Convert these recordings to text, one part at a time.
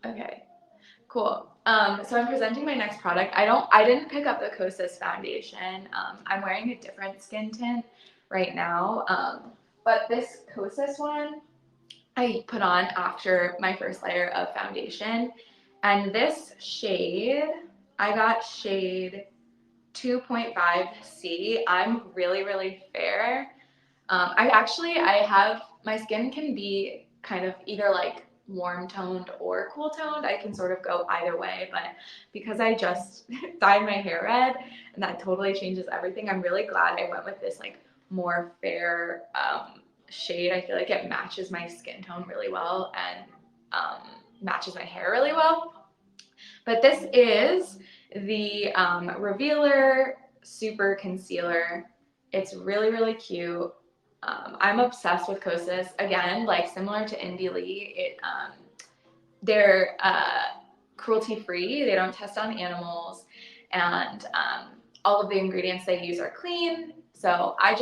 Okay, cool. So I'm presenting my next product. I didn't pick up the Kosas foundation. I'm wearing a different skin tint right now. But this Kosas one I put on after my first layer of foundation. And this shade, I got shade 2.5C. I'm really, really fair. I have, my skin can be kind of either like warm toned or cool toned. I can sort of go either way, but because I just dyed my hair red and that totally changes everything, I'm really glad I went with this like more fair shade. I feel like it matches my skin tone really well and matches my hair really well. But this is the Revealer Super Concealer. It's really, really cute. I'm obsessed with Kosas. Again, like similar to Indie Lee, they're cruelty-free. They don't test on animals, and all of the ingredients they use are clean. So I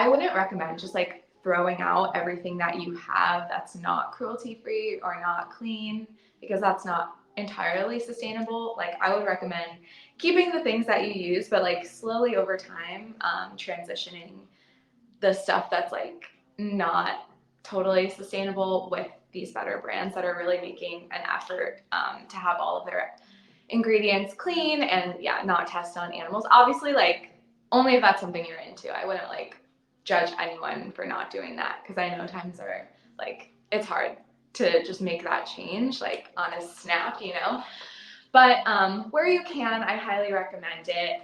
wouldn't recommend just like throwing out everything that you have that's not cruelty-free or not clean, because that's not entirely sustainable. Like I would recommend keeping the things that you use, but like slowly over time, transitioning the stuff that's like not totally sustainable with these better brands that are really making an effort to have all of their ingredients clean and yeah, not test on animals. Obviously, like only if that's something you're into. I wouldn't like judge anyone for not doing that, because I know times are like it's hard to just make that change like on a snap, you know. But where you can, I highly recommend it.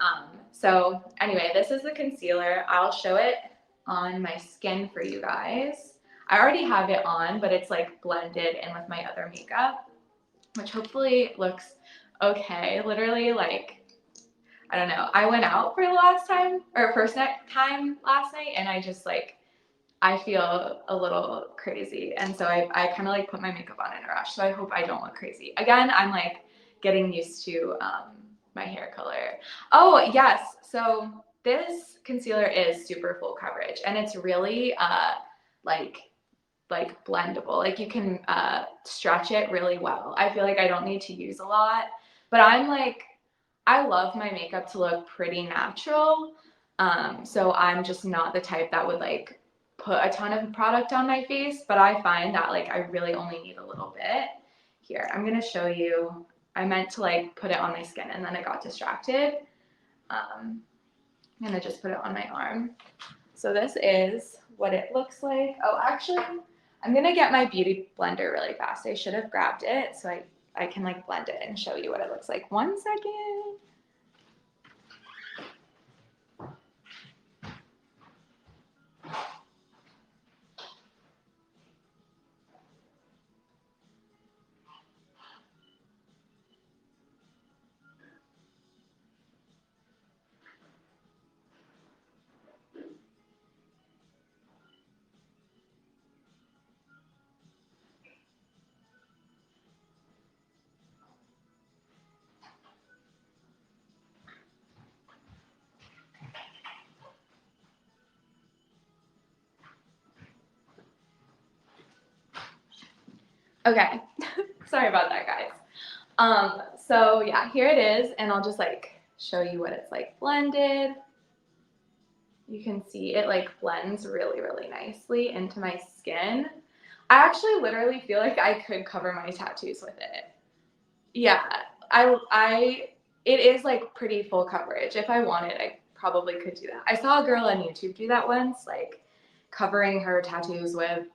So anyway, this is the concealer. I'll show it on my skin for you guys. I already have it on, but it's like blended in with my other makeup, which hopefully looks okay. Literally, like, I don't know. I went out for the first time last night, and I just like, I feel a little crazy. And so I kind of like put my makeup on in a rush. So I hope I don't look crazy. Again, I'm like getting used to my hair color. Oh, yes. So this concealer is super full coverage, and it's really like blendable. Like you can stretch it really well. I feel like I don't need to use a lot, but I love my makeup to look pretty natural. So I'm just not the type that would like put a ton of product on my face, but I find that like I really only need a little bit. Here, I'm gonna show you. I meant to like put it on my skin and then I got distracted. I'm gonna just put it on my arm. So this is what it looks like. Oh, actually, I'm gonna get my beauty blender really fast. I should have grabbed it so I can like blend it and show you what it looks like. 1 second. Okay, sorry about that, guys. So yeah, here it is, and I'll just like show you what it's like blended. You can see it like blends really, really nicely into my skin. I actually literally feel like I could cover my tattoos with it. Yeah, it is like pretty full coverage. If I wanted, I probably could do that. I saw a girl on YouTube do that once, like covering her tattoos with,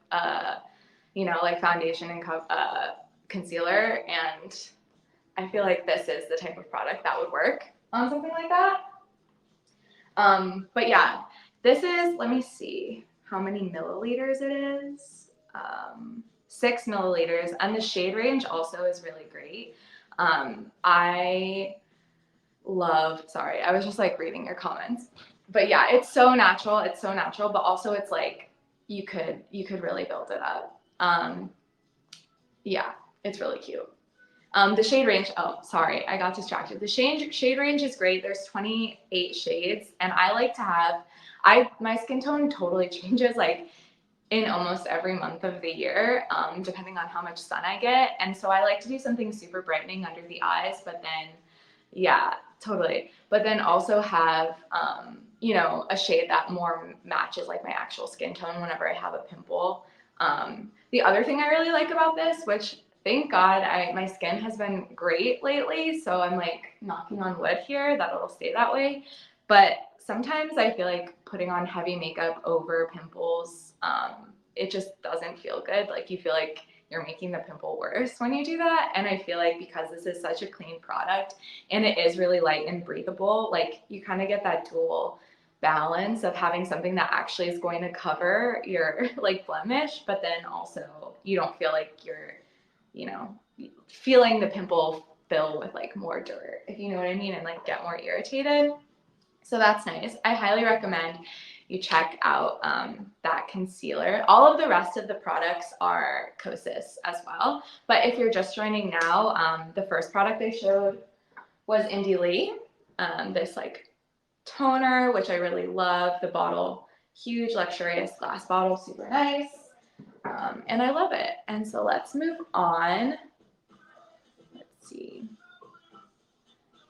like foundation and concealer, and I feel like this is the type of product that would work on something like that. But yeah, this is, let me see how many milliliters it is. 6 milliliters, and the shade range also is really great. I was just like reading your comments. But yeah, it's so natural. It's so natural, but also it's like you could really build it up. Yeah, it's really cute. The shade range, oh, sorry, I got distracted. The shade range is great. There's 28 shades, and I like to have, my skin tone totally changes. Like in almost every month of the year, depending on how much sun I get. And so I like to do something super brightening under the eyes, but then, yeah, totally. But then also have, you know, a shade that more matches like my actual skin tone whenever I have a pimple. The other thing I really like about this, which thank God my skin has been great lately, so I'm like knocking on wood here that it'll stay that way. But sometimes I feel like putting on heavy makeup over pimples, it just doesn't feel good. Like you feel like you're making the pimple worse when you do that. And I feel like because this is such a clean product and it is really light and breathable, like you kind of get that dual balance of having something that actually is going to cover your like blemish, but then also you don't feel like you're, you know, feeling the pimple fill with like more dirt, if you know what I mean, and like get more irritated. So that's nice. I highly recommend you check out that concealer. All of the rest of the products are Kosas as well. But if you're just joining now, the first product I showed was Indie Lee. This like toner, which I really love. The bottle, huge, luxurious glass bottle, super nice. And I love it. And so let's move on. Let's see.